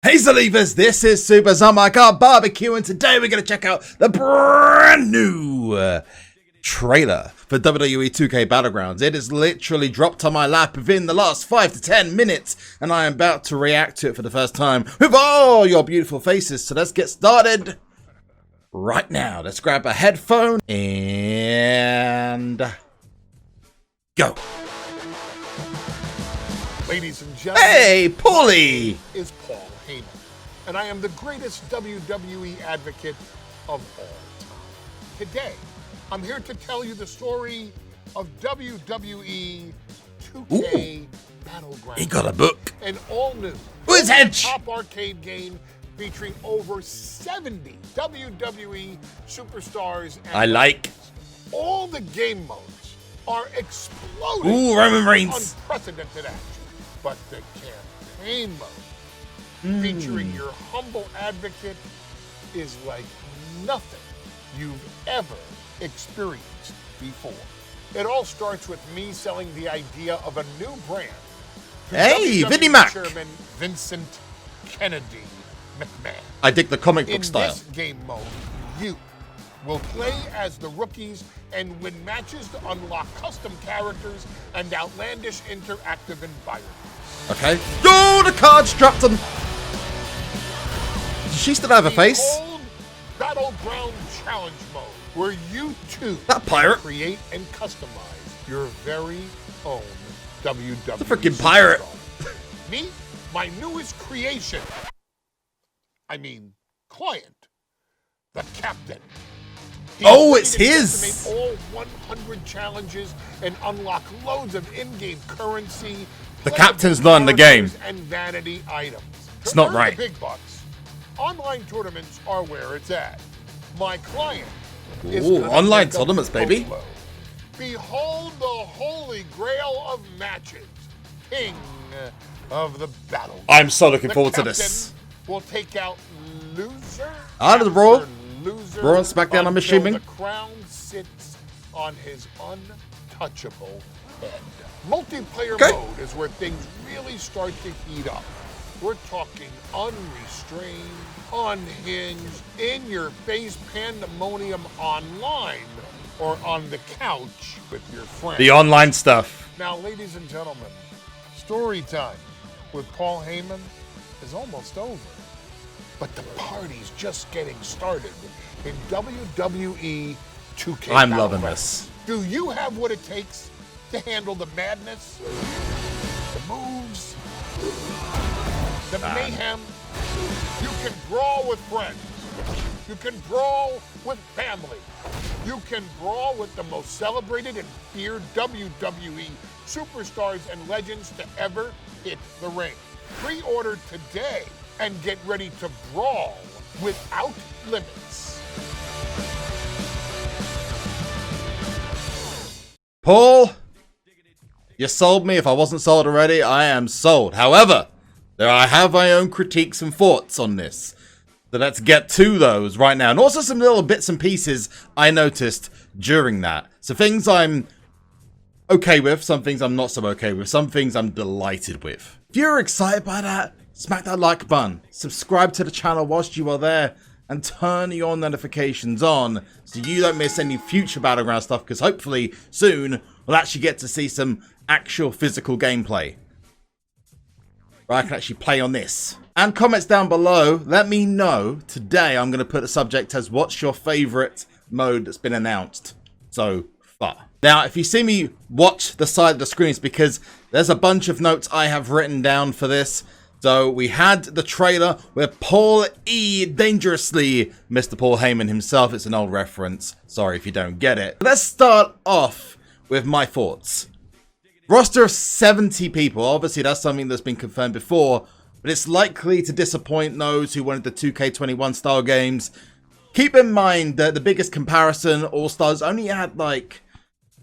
Hey Zalivers, this is SUPERZOMGBBQ and today we're going to check out the brand new trailer for WWE 2K BattleGrounds. It is literally dropped on my lap within the last 5 to 10 minutes and I am about to react to it for the first time with all your beautiful faces. So let's get started right now. Let's grab a headphone and go. Ladies and gentlemen, hey, Paulie! Is Paul Heyman, and I am the greatest WWE advocate of all time. Today, I'm here to tell you the story of WWE 2K BattleGrounds. He got a book. An all-new, top arcade game featuring over 70 WWE superstars. And I like. All the game modes are exploding. Ooh, Roman Reigns. Unprecedented action. But the campaign mode, featuring your humble advocate, is like nothing you've ever experienced before. It all starts with me selling the idea of a new brand. Hey, WWE Vinnie Mac. Chairman Vincent Kennedy McMahon. I dig the comic book style. In this game mode, you will play as the rookies and win matches to unlock custom characters and outlandish interactive environments. Okay. Oh, the cards dropped him. Does she still have a face? Old BattleGrounds challenge mode, where you too that pirate create and customize your very own WWE. The freaking pirate. Meet my newest creation. I mean, client, the captain. Oh, it's his! All 100 challenges and unlock loads of in-game currency. The captain's not in the game. And vanity items. It's not right. The big bucks. Online tournaments are where it's at. My client is online tournaments, baby. Behold the holy grail of matches. King of the battle. I'm so looking forward to this. Will take out loser. Out of the Raw. Loser Raw and SmackDown, I'm assuming. The crown sits on his untouchable head. Multiplayer mode is where things really start to heat up. We're talking unrestrained, unhinged, in-your-face pandemonium online or on the couch with your friends. The online stuff. Now, ladies and gentlemen, story time with Paul Heyman is almost over. But the party's just getting started in WWE 2K. I'm loving this. Do you have what it takes to handle the madness, the moves, the mayhem? You can brawl with friends. You can brawl with family. You can brawl with the most celebrated and feared WWE superstars and legends to ever hit the ring. Pre-order today and get ready to brawl without limits. Paul, you sold me. If I wasn't sold already, I am sold. However, I have my own critiques and thoughts on this. So let's get to those right now. And also some little bits and pieces I noticed during that. So things I'm okay with, some things I'm not so okay with, some things I'm delighted with. If you're excited by that, smack that like button, subscribe to the channel whilst you are there, and turn your notifications on so you don't miss any future Battleground stuff, because hopefully soon we'll actually get to see some actual physical gameplay. Where I can actually play on this. And comments down below, let me know. Today I'm going to put the subject as what's your favourite mode that's been announced so far. Now, if you see me watch the side of the screen, it's because there's a bunch of notes I have written down for this. So we had the trailer where Paul E. dangerously, Mr. Paul Heyman himself. It's an old reference. Sorry if you don't get it. Let's start off with my thoughts. Roster of 70 people. Obviously, that's something that's been confirmed before, but it's likely to disappoint those who wanted the 2K21 style games. Keep in mind that the biggest comparison, All-Stars, only had like,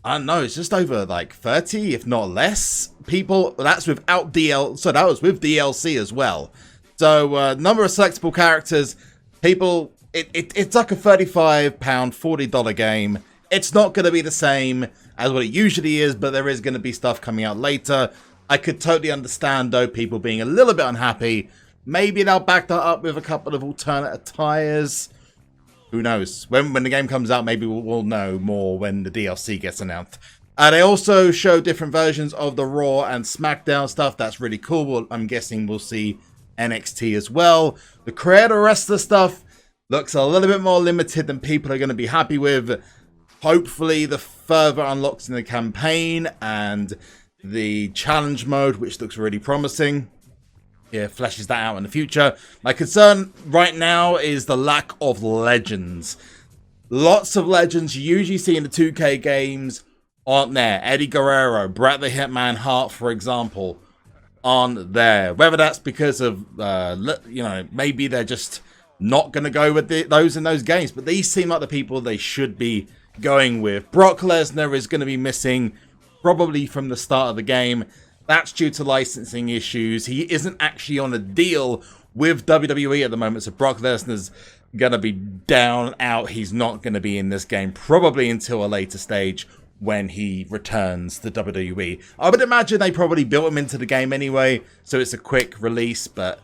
I don't know, it's just over like 30, if not less, people. That's without DLC, so that was with DLC as well. So, number of selectable characters, people, it's like a £35, $40 game. It's not going to be the same as what it usually is, but there is going to be stuff coming out later. I could totally understand, though, people being a little bit unhappy Maybe they'll back that up with a couple of alternate attires. Who knows? When the game comes out, maybe we'll know more when the DLC gets announced. They also show different versions of the Raw and SmackDown stuff. That's really cool. I'm guessing we'll see NXT as well. The creator wrestler stuff looks a little bit more limited than people are going to be happy with. Hopefully the further unlocks in the campaign and the challenge mode, which looks really promising, fleshes that out in the future. My concern right now is the lack of legends. Lots of legends you usually see in the 2K games aren't there. Eddie Guerrero, Bret the Hitman Hart, for example, aren't there. Whether that's because of, maybe they're just not going to go with those in those games. But these seem like the people they should be going with. Brock Lesnar is going to be missing probably from the start of the game. That's due to licensing issues. He isn't actually on a deal with WWE at the moment. So Brock Lesnar's going to be down, out. He's not going to be in this game probably until a later stage when he returns to WWE. I would imagine they probably built him into the game anyway, so it's a quick release, but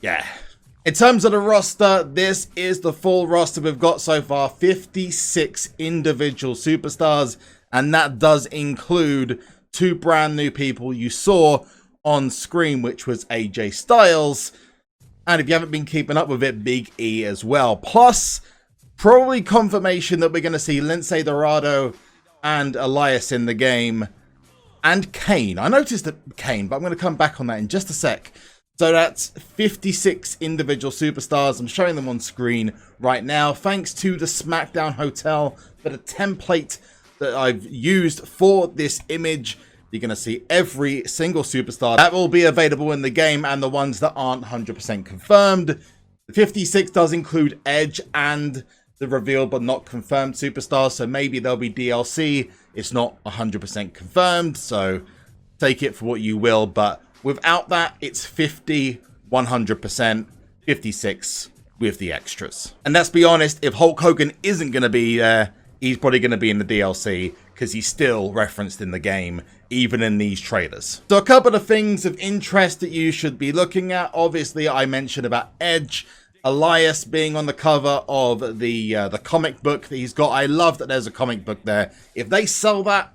yeah. In terms of the roster, this is the full roster we've got so far. 56 individual superstars, and that does include 2 brand new people you saw on screen, which was AJ Styles, and if you haven't been keeping up with it, Big E as well. Plus, probably confirmation that we're going to see Lince Dorado and Elias in the game, and Kane. I noticed that Kane, but I'm going to come back on that in just a sec. So that's 56 individual superstars. I'm showing them on screen right now, thanks to the SmackDown Hotel for the template that I've used for this image. You're going to see every single superstar that will be available in the game, and the ones that aren't 100% confirmed. The 56 does include Edge and the revealed but not confirmed superstars, so maybe there'll be DLC. It's not 100% confirmed, so take it for what you will, but without that, it's 50, 100%, 56 with the extras. And let's be honest, if Hulk Hogan isn't going to be there, he's probably going to be in the DLC, because he's still referenced in the game, even in these trailers. So a couple of things of interest that you should be looking at. Obviously, I mentioned about Edge, Elias being on the cover of the comic book that he's got. I love that there's a comic book there. If they sell that,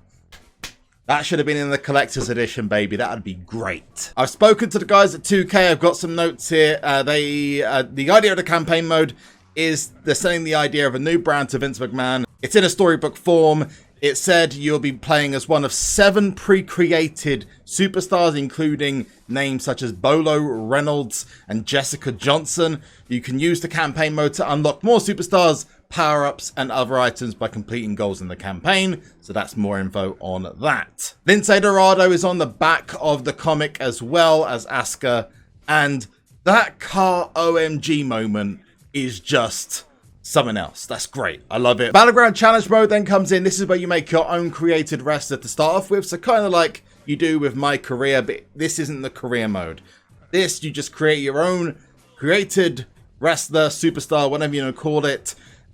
that should have been in the collector's edition, baby. That would be great. I've spoken to the guys at 2K. I've got some notes here. The idea of the campaign mode is they're selling the idea of a new brand to Vince McMahon. It's in a storybook form. It said you'll be playing as one of 7 pre-created superstars, including names such as Bolo Reynolds and Jessica Johnson. You can use the campaign mode to unlock more superstars, power-ups, and other items by completing goals in the campaign. So that's more info on that. Lince Dorado is on the back of the comic as well as Asuka. And that car OMG moment is just something else. That's great. I love it. Battleground challenge mode then comes in. This is where you make your own created wrestler to start off with. So kind of like you do with My Career, but this isn't the career mode. This, you just create your own created wrestler, superstar, whatever you want to call it.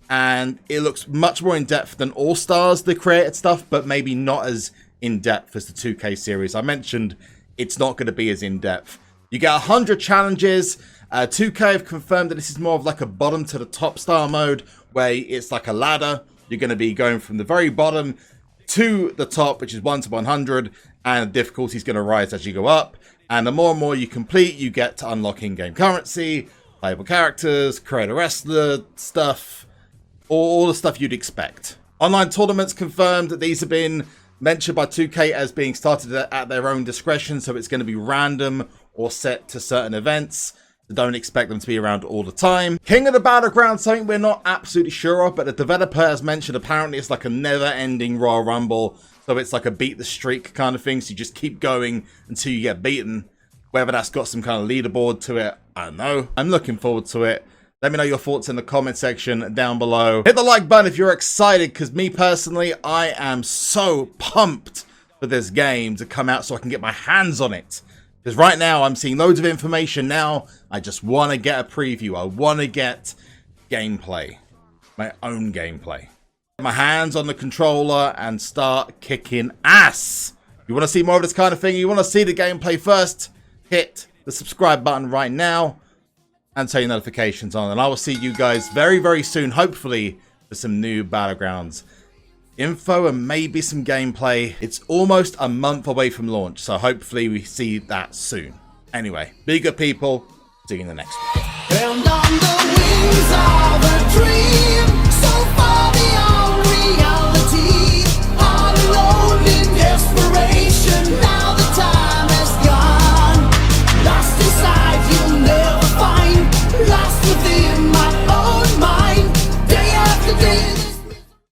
And it looks much more in depth than All Stars, the created stuff, but maybe not as in depth as the 2K series. I mentioned it's not going to be as in depth. You get 100 challenges. 2K have confirmed that this is more of like a bottom to the top style mode, where it's like a ladder. You're going to be going from the very bottom to the top, which is 1 to 100, and the difficulty is going to rise as you go up. And the more and more you complete, you get to unlock in-game currency, playable characters, create a wrestler stuff, all the stuff you'd expect. Online tournaments confirmed that these have been mentioned by 2K as being started at their own discretion, so it's going to be random or set to certain events. So don't expect them to be around all the time. King of the Battlegrounds, something we're not absolutely sure of, but the developer has mentioned apparently it's like a never-ending Royal Rumble. So it's like a beat the streak kind of thing. So you just keep going until you get beaten. Whether that's got some kind of leaderboard to it, I don't know. I'm looking forward to it. Let me know your thoughts in the comment section down below. Hit the like button if you're excited, because me personally, I am so pumped for this game to come out so I can get my hands on it. Because right now, I'm seeing loads of information now. I just want to get a preview. I want to get gameplay. My own gameplay. Get my hands on the controller and start kicking ass. You want to see more of this kind of thing? You want to see the gameplay first? Hit the subscribe button right now and turn your notifications on. And I will see you guys very, very soon, hopefully, for some new Battlegrounds info and maybe some gameplay. It's almost a month away from launch, so hopefully we see that soon. Anyway, be good people. See you in the next one.